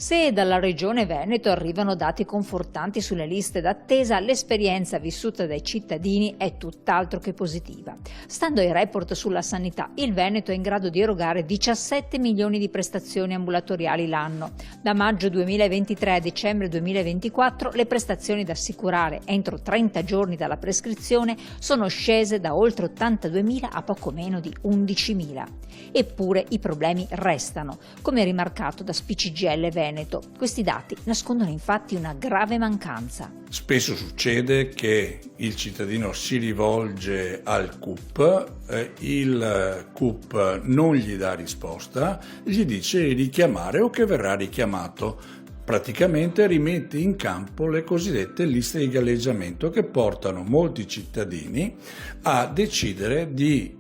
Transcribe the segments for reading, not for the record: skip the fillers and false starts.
Se dalla Regione Veneto arrivano dati confortanti sulle liste d'attesa, l'esperienza vissuta dai cittadini è tutt'altro che positiva. Stando ai report sulla sanità, il Veneto è in grado di erogare 17 milioni di prestazioni ambulatoriali l'anno. Da maggio 2023 a dicembre 2024 le prestazioni da assicurare entro 30 giorni dalla prescrizione sono scese da oltre 82.000 a poco meno di 11.000. Eppure i problemi restano, come rimarcato da SPCGL Veneto. Questi dati nascondono infatti una grave mancanza. Spesso succede che il cittadino si rivolge al CUP, il CUP non gli dà risposta, gli dice di richiamare o che verrà richiamato. Praticamente rimette in campo le cosiddette liste di galleggiamento che portano molti cittadini a decidere di,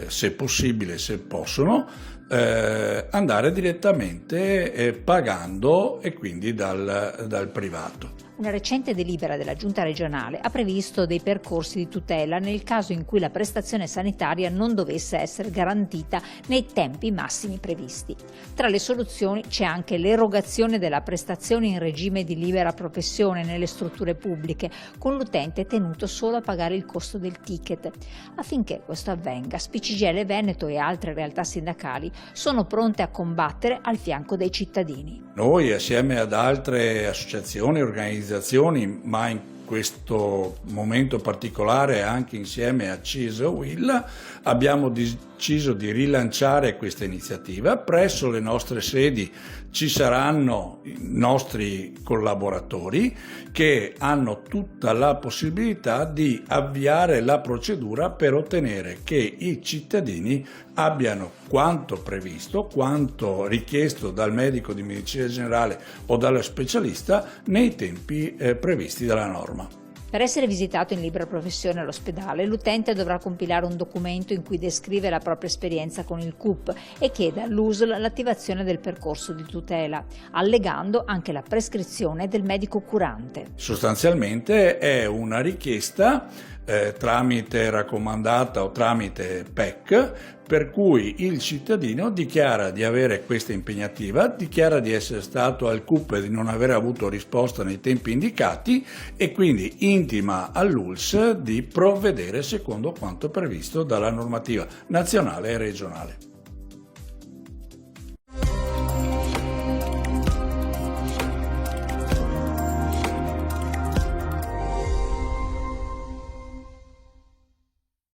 se possibile, se possono, andare direttamente pagando e quindi dal privato. Una recente delibera della Giunta regionale ha previsto dei percorsi di tutela nel caso in cui la prestazione sanitaria non dovesse essere garantita nei tempi massimi previsti. Tra le soluzioni c'è anche l'erogazione della prestazione in regime di libera professione nelle strutture pubbliche, con l'utente tenuto solo a pagare il costo del ticket. Affinché questo avvenga, SPCGL Veneto e altre realtà sindacali sono pronte a combattere al fianco dei cittadini. Noi, assieme ad altre associazioni e organizzazioni, ma in questo momento particolare anche insieme a CISL e UIL, abbiamo deciso di rilanciare questa iniziativa. Presso le nostre sedi ci saranno i nostri collaboratori che hanno tutta la possibilità di avviare la procedura per ottenere che i cittadini abbiano quanto previsto, quanto richiesto dal medico di medicina generale o dallo specialista nei tempi previsti dalla norma. Per essere visitato in libera professione all'ospedale, l'utente dovrà compilare un documento in cui descrive la propria esperienza con il CUP e chiede all'USL l'attivazione del percorso di tutela, allegando anche la prescrizione del medico curante. Sostanzialmente è una richiesta tramite raccomandata o tramite PEC, per cui il cittadino dichiara di avere questa impegnativa, dichiara di essere stato al CUP e di non aver avuto risposta nei tempi indicati e quindi intima all'ULSS di provvedere secondo quanto previsto dalla normativa nazionale e regionale.